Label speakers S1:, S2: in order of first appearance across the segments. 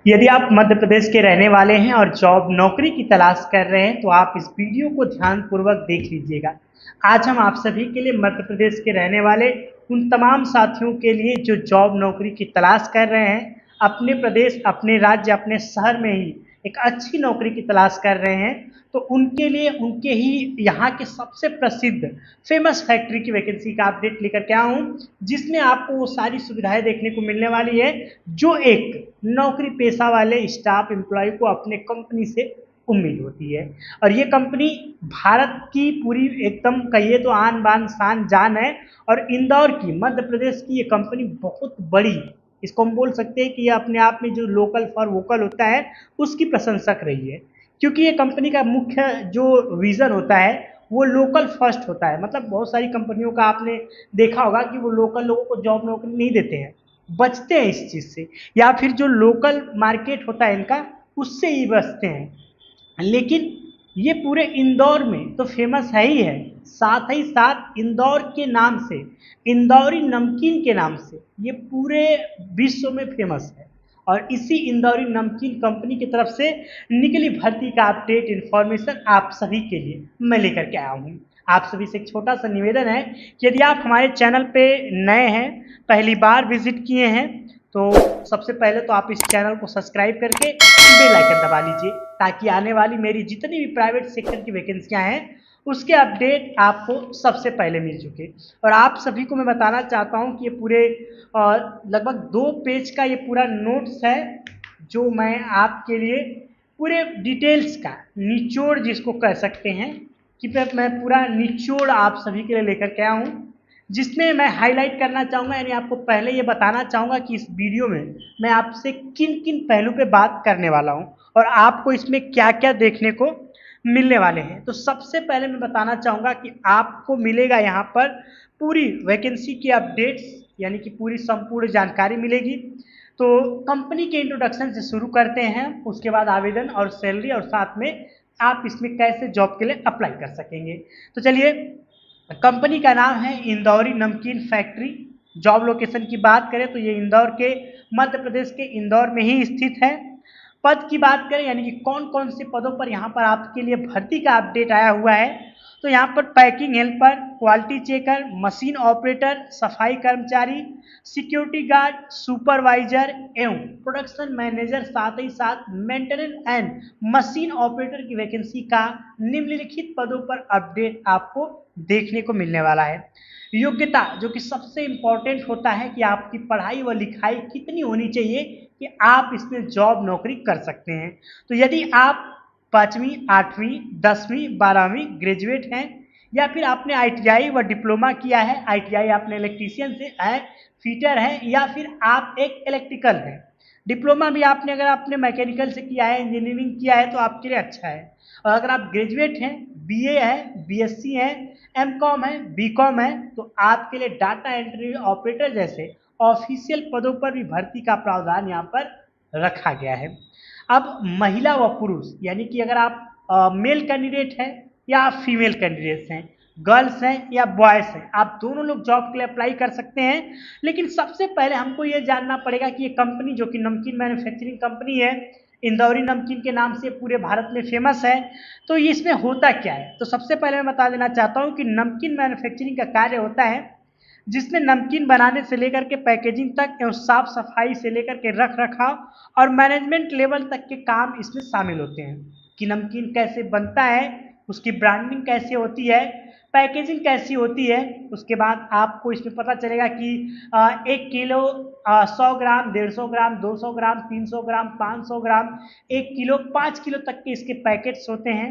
S1: यदि आप मध्य प्रदेश के रहने वाले हैं और जॉब नौकरी की तलाश कर रहे हैं तो आप इस वीडियो को ध्यानपूर्वक देख लीजिएगा। आज हम आप सभी के लिए मध्य प्रदेश के रहने वाले उन तमाम साथियों के लिए जो जॉब नौकरी की तलाश कर रहे हैं, अपने प्रदेश, अपने राज्य, अपने शहर में ही एक अच्छी नौकरी की तलाश कर रहे हैं, तो उनके लिए उनके ही यहाँ के सबसे प्रसिद्ध फेमस फैक्ट्री की वैकेंसी का अपडेट लेकर के आया हूँ, जिसमें आपको वो सारी सुविधाएं देखने को मिलने वाली है जो एक नौकरी पेशा वाले स्टाफ एम्प्लॉय को अपने कंपनी से उम्मीद होती है। और ये कंपनी भारत की पूरी एकदम कहिए तो आन बान शान जान है। और इंदौर की, मध्य प्रदेश की ये कंपनी बहुत बड़ी, इसको हम बोल सकते हैं कि ये अपने आप में जो लोकल फॉर वोकल होता है उसकी प्रशंसक रही है, क्योंकि ये कंपनी का मुख्य जो विज़न होता है वो लोकल फर्स्ट होता है। मतलब बहुत सारी कंपनियों का आपने देखा होगा कि वो लोकल लोगों को जॉब नौकरी नहीं देते हैं, बचते हैं इस चीज़ से, या फिर जो लोकल मार्केट होता है इनका उससे ही बचते हैं। लेकिन ये पूरे इंदौर में तो फेमस है ही साथ इंदौर के नाम से, इंदौरी नमकीन के नाम से ये पूरे विश्व में फेमस है। और इसी इंदौरी नमकीन कंपनी की तरफ से निकली भर्ती का अपडेट इन्फॉर्मेशन आप सभी के लिए मैं लेकर के आया हूँ। आप सभी से एक छोटा सा निवेदन है कि यदि आप हमारे चैनल पे नए हैं, पहली बार विजिट किए हैं, तो सबसे पहले तो आप इस चैनल को सब्सक्राइब करके बेल आइकन दबा लीजिए, ताकि आने वाली मेरी जितनी भी प्राइवेट सेक्टर की वैकेंसियां हैं उसके अपडेट आपको सबसे पहले मिल चुके। और आप सभी को मैं बताना चाहता हूं कि ये पूरे लगभग 2 पेज का ये पूरा नोट्स है, जो मैं आपके लिए पूरे डिटेल्स का निचोड़ जिसको कह सकते हैं, कि मैं पूरा निचोड़ आप सभी के लिए लेकर के आया हूँ, जिसमें मैं हाईलाइट करना चाहूँगा, यानी आपको पहले ये बताना चाहूँगा कि इस वीडियो में मैं आपसे किन किन पहलू पे बात करने वाला हूँ और आपको इसमें क्या क्या देखने को मिलने वाले हैं। तो सबसे पहले मैं बताना चाहूँगा कि आपको मिलेगा यहाँ पर पूरी वैकेंसी की अपडेट्स, यानी कि पूरी संपूर्ण जानकारी मिलेगी। तो कंपनी के इंट्रोडक्शन से शुरू करते हैं, उसके बाद आवेदन और सैलरी, और साथ में आप इसमें कैसे जॉब के लिए अप्लाई कर सकेंगे। तो चलिए, कंपनी का नाम है इंदौरी नमकीन फैक्ट्री। जॉब लोकेशन की बात करें तो ये इंदौर के, मध्य प्रदेश के इंदौर में ही स्थित है। पद की बात करें, यानी कि कौन कौन से पदों पर यहाँ पर आपके लिए भर्ती का अपडेट आया हुआ है, तो यहाँ पर packing helper, quality checker, machine operator, सफाई कर्मचारी, सिक्योरिटी गार्ड, सुपरवाइजर एवं प्रोडक्शन मैनेजर, साथ ही साथ मेंटेनेंस एंड मशीन ऑपरेटर की वैकेंसी का निम्नलिखित पदों पर अपडेट आपको देखने को मिलने वाला है। योग्यता, जो कि सबसे इंपॉर्टेंट होता है कि आपकी पढ़ाई व लिखाई कितनी होनी चाहिए कि आप इसमें जॉब नौकरी कर सकते हैं। तो यदि आप 5वीं, 8वीं, 10वीं, 12वीं ग्रेजुएट हैं, या फिर आपने आईटीआई व डिप्लोमा किया है, आईटीआई आपने इलेक्ट्रीशियन से है, फिटर है, या फिर आप एक इलेक्ट्रिकल हैं, डिप्लोमा भी आपने अगर आपने मैकेनिकल से किया है, इंजीनियरिंग किया है, तो आपके लिए अच्छा है। और अगर आप ग्रेजुएट हैं, बीए है, बीएससी है, एमकॉम है, बीकॉम है, तो आपके लिए डाटा एंट्री ऑपरेटर जैसे ऑफिशियल पदों पर भी भर्ती का प्रावधान यहाँ पर रखा गया है। अब महिला व पुरुष, यानी कि अगर आप मेल कैंडिडेट हैं या आप फीमेल कैंडिडेट्स हैं, गर्ल्स हैं या बॉयज़ हैं, आप दोनों लोग जॉब के लिए अप्लाई कर सकते हैं। लेकिन सबसे पहले हमको ये जानना पड़ेगा कि ये कंपनी, जो कि नमकीन मैन्युफैक्चरिंग कंपनी है, इंदौरी नमकीन के नाम से पूरे भारत में फेमस है, तो ये इसमें होता क्या है। तो सबसे पहले मैं बता देना चाहता हूँ कि नमकीन मैन्युफैक्चरिंग का कार्य होता है जिसमें नमकीन बनाने से लेकर के पैकेजिंग तक एवं साफ सफाई से लेकर के रख रखाव और मैनेजमेंट लेवल तक के काम इसमें शामिल होते हैं, कि नमकीन कैसे बनता है, उसकी ब्रांडिंग कैसे होती है, पैकेजिंग कैसी होती है। उसके बाद आपको इसमें पता चलेगा कि 1 किलो, 100 ग्राम, 150 ग्राम, 200 ग्राम, 300 ग्राम, 500 ग्राम, 1 किलो, 5 किलो तक के इसके पैकेट्स होते हैं।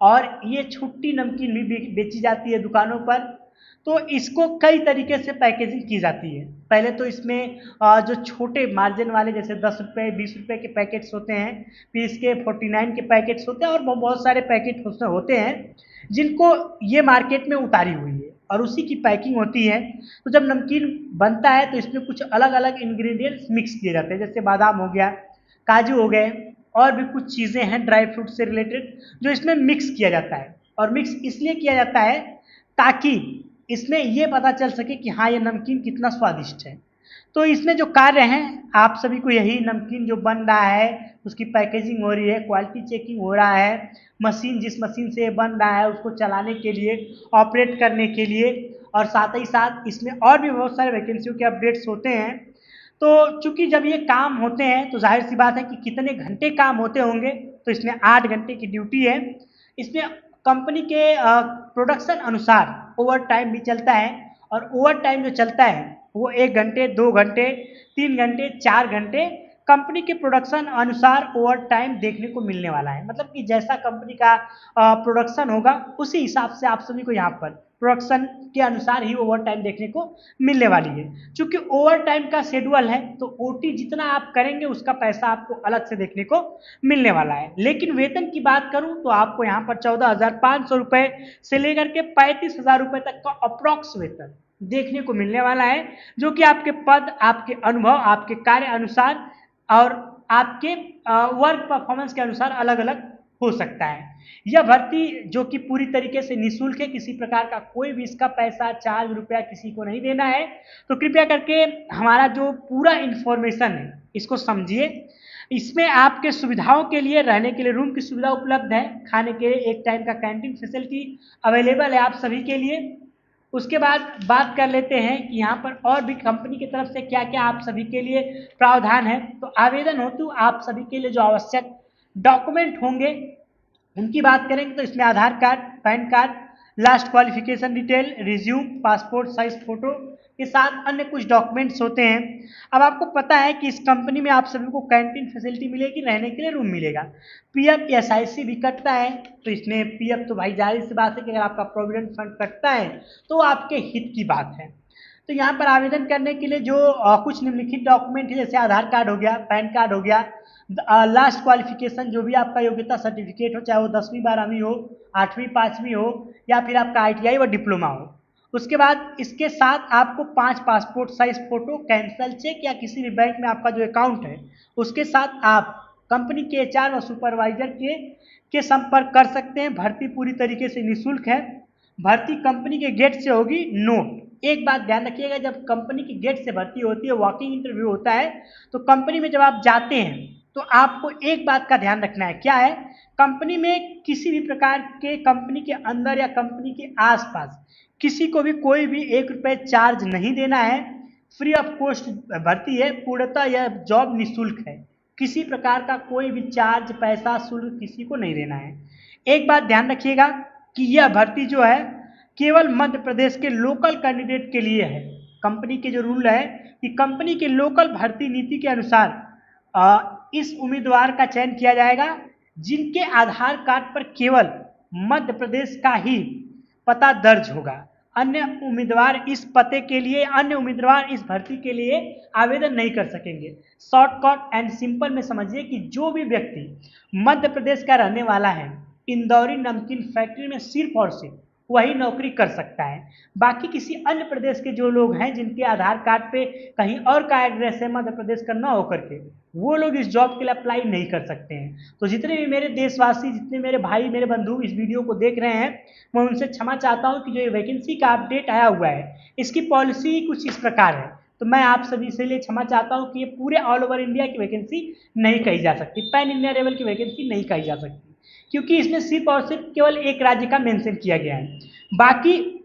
S1: और ये छुट्टी नमकीन भी बेची जाती है दुकानों पर। तो इसको कई तरीके से पैकेजिंग की जाती है। पहले तो इसमें जो छोटे मार्जिन वाले, जैसे 10 रुपये, 20 रुपये के पैकेट्स होते हैं, फिर इसके 49 के पैकेट्स होते हैं, और बहुत सारे पैकेट उसमें होते हैं जिनको ये मार्केट में उतारी हुई है, और उसी की पैकिंग होती है। तो जब नमकीन बनता है तो इसमें कुछ अलग अलग इंग्रेडिएंट्स मिक्स किए जाते हैं, जैसे बादाम हो गया, काजू हो गए, और भी कुछ चीज़ें हैं ड्राई फ्रूट से रिलेटेड, जो इसमें मिक्स किया जाता है। और मिक्स इसलिए किया जाता है ताकि इसमें ये पता चल सके कि हाँ, ये नमकीन कितना स्वादिष्ट है। तो इसमें जो कार्य हैं आप सभी को यही नमकीन जो बन रहा है उसकी पैकेजिंग हो रही है, क्वालिटी चेकिंग हो रहा है, मशीन जिस मशीन से बन रहा है उसको चलाने के लिए, ऑपरेट करने के लिए, और साथ ही साथ इसमें और भी बहुत सारे वैकेंसियों के अपडेट्स होते हैं। तो चूंकि जब ये काम होते हैं तो जाहिर सी बात है कि कितने घंटे काम होते होंगे, तो इसमें 8 घंटे की ड्यूटी है। इसमें कंपनी के प्रोडक्शन अनुसार ओवर टाइम भी चलता है, और ओवर टाइम जो चलता है वो 1 घंटे, 2 घंटे, 3 घंटे, 4 घंटे कंपनी के प्रोडक्शन अनुसार ओवर टाइम देखने को मिलने वाला है। मतलब कि जैसा कंपनी का प्रोडक्शन होगा उसी हिसाब से आप सभी को यहाँ पर प्रोडक्शन के अनुसार ही ओवर टाइम देखने को मिलने वाली है। चूंकि ओवर टाइम का शेड्यूल है तो ओटी जितना आप करेंगे उसका पैसा आपको अलग से देखने को मिलने वाला है। लेकिन वेतन की बात करूं तो आपको यहाँ पर 14,500 रुपए से लेकर के 35,000 रुपए तक का अप्रॉक्स वेतन देखने को मिलने वाला है, जो कि आपके पद, आपके अनुभव, आपके कार्य अनुसार और आपके वर्क परफॉर्मेंस के अनुसार अलग अलग हो सकता है। यह भर्ती जो कि पूरी तरीके से निःशुल्क है, किसी प्रकार का कोई भी इसका पैसा, चार्ज, रुपया किसी को नहीं देना है। तो कृपया करके हमारा जो पूरा इंफॉर्मेशन है इसको समझिए। इसमें आपके सुविधाओं के लिए रहने के लिए रूम की सुविधा उपलब्ध है, खाने के लिए एक टाइम का कैंटीन फैसिलिटी अवेलेबल है आप सभी के लिए। उसके बाद बात कर लेते हैं कि यहाँ पर और भी कंपनी की तरफ से क्या क्या आप सभी के लिए प्रावधान है। तो आवेदन हेतु आप सभी के लिए जो आवश्यक डॉक्यूमेंट होंगे उनकी बात करेंगे तो इसमें Aadhaar card, PAN card, last qualification detail, resume, passport size photo के साथ अन्य कुछ डॉक्यूमेंट्स होते हैं। अब आपको पता है कि इस कंपनी में आप सभी को कैंटीन फैसिलिटी मिलेगी, रहने के लिए रूम मिलेगा, पीएफ एसआईसी भी कटता है। तो इसमें पीएफ तो भाई जाहिर सी बात है कि अगर आपका प्रोविडेंट फंड कटता है तो आपके हित की बात है। तो यहाँ पर आवेदन करने के लिए जो कुछ निम्नलिखित डॉक्यूमेंट है, जैसे आधार कार्ड हो गया, पैन कार्ड हो गया, लास्ट क्वालिफिकेशन जो भी आपका योग्यता सर्टिफिकेट हो, चाहे वो 10वीं 12वीं हो, 8वीं 5वीं हो, या फिर आपका आईटीआई व डिप्लोमा हो। उसके बाद इसके साथ आपको 5 passport size photo, cancel cheque या किसी भी बैंक में आपका जो अकाउंट है उसके साथ आप कंपनी के एचआर व सुपरवाइजर के संपर्क कर सकते हैं। भर्ती पूरी तरीके से निःशुल्क है। भर्ती कंपनी के गेट से होगी। नोट, एक बात ध्यान रखिएगा, जब कंपनी के गेट से भर्ती होती है, वॉकिंग इंटरव्यू होता है, तो कंपनी में जब आप जाते हैं तो आपको एक बात का ध्यान रखना है। क्या है? कंपनी में किसी भी प्रकार के कंपनी के अंदर या कंपनी के आसपास किसी को भी कोई भी 1 रुपये चार्ज नहीं देना है। फ्री ऑफ कॉस्ट भर्ती है, पूर्णतः यह जॉब निःशुल्क है। किसी प्रकार का कोई भी चार्ज, पैसा, शुल्क किसी को नहीं देना है। एक बात ध्यान रखिएगा कि यह भर्ती जो है केवल मध्य प्रदेश के लोकल कैंडिडेट के लिए है। कंपनी के जो रूल है कि कंपनी के लोकल भर्ती नीति के अनुसार इस उम्मीदवार का चयन किया जाएगा जिनके आधार कार्ड पर केवल मध्य प्रदेश का ही पता दर्ज होगा। अन्य उम्मीदवार इस पते के लिए, अन्य उम्मीदवार इस भर्ती के लिए आवेदन नहीं कर सकेंगे। शॉर्टकट एंड सिंपल में समझिए कि जो भी व्यक्ति मध्य प्रदेश का रहने वाला है, इंदौरी नमकीन फैक्ट्री में सिर्फ और सिर्फ वही नौकरी कर सकता है। बाकी किसी अन्य प्रदेश के जो लोग हैं जिनके आधार कार्ड पे कहीं और का एड्रेस है मध्य प्रदेश का न होकर के, वो लोग इस जॉब के लिए अप्लाई नहीं कर सकते हैं। तो जितने भी मेरे देशवासी, जितने मेरे भाई, मेरे बंधु इस वीडियो को देख रहे हैं, मैं उनसे क्षमा चाहता हूं कि जो ये वैकेंसी का अपडेट आया हुआ है इसकी पॉलिसी कुछ इस प्रकार है। तो मैं आप सभी से लिए क्षमा चाहता हूं कि ये पूरे ऑल ओवर इंडिया की वैकेंसी नहीं कही जा सकती, पैन इंडिया लेवल की वैकेंसी नहीं कही जा सकती, क्योंकि इसमें सिर्फ और सिर्फ केवल एक राज्य का मेंशन किया गया है। बाकी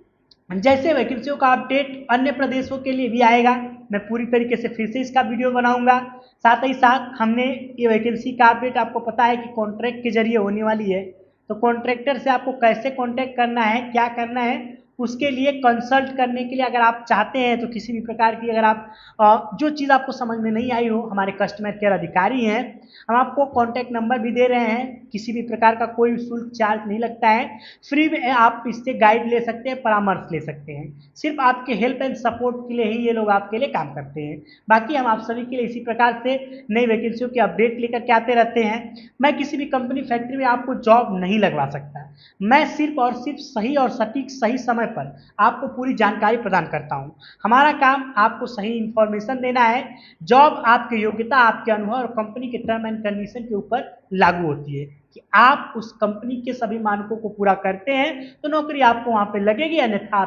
S1: जैसे वैकेंसियों का अपडेट अन्य प्रदेशों के लिए भी आएगा, मैं पूरी तरीके से फिर से इसका वीडियो बनाऊंगा। साथ ही साथ हमने ये वैकेंसी का अपडेट, आपको पता है कि कॉन्ट्रैक्ट के जरिए होने वाली है, तो कॉन्ट्रैक्टर से आपको कैसे कॉन्टैक्ट करना है, क्या करना है, उसके लिए कंसल्ट करने के लिए अगर आप चाहते हैं तो किसी भी प्रकार की, अगर आप जो चीज़ आपको समझ में नहीं आई हो, हमारे कस्टमर केयर अधिकारी हैं, हम आपको कॉन्टैक्ट नंबर भी दे रहे हैं। किसी भी प्रकार का कोई शुल्क चार्ज नहीं लगता है, फ्री में आप इससे गाइड ले सकते हैं, परामर्श ले सकते हैं। सिर्फ आपके हेल्प एंड सपोर्ट के लिए ही ये लोग आपके लिए काम करते हैं। बाकी हम आप सभी के लिए इसी प्रकार से नई वैकेंसियों के अपडेट लेकर के आते रहते हैं। मैं किसी भी कंपनी फैक्ट्री में आपको जॉब नहीं लगवा सकता, मैं सिर्फ और सिर्फ सही और सटीक सही समय पर आपको पूरी जानकारी प्रदान करता हूं। हमारा काम आपको सही इंफॉर्मेशन देना है। जॉब आपकी योग्यता, आपके अनुभव और कंपनी के टर्म एंड कंडीशन के ऊपर लागू होती है कि आप उस कंपनी के सभी मानकों को पूरा करते हैं तो नौकरी आपको वहां पे लगेगी, अन्यथा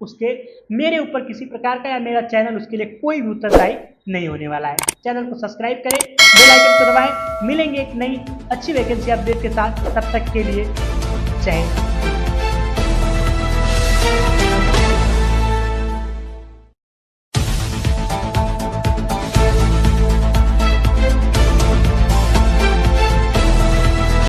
S1: उसके मेरे ऊपर किसी प्रकार का या मेरा चैनल उसके लिए कोई भी उत्तरदायी नहीं होने वाला है। चैनल को सब्सक्राइब करें, बेल आइकन को दबाएं। मिलेंगे एक नई अच्छी वैकेंसी अपडेट के साथ, तब तक के लिए जय हिंद।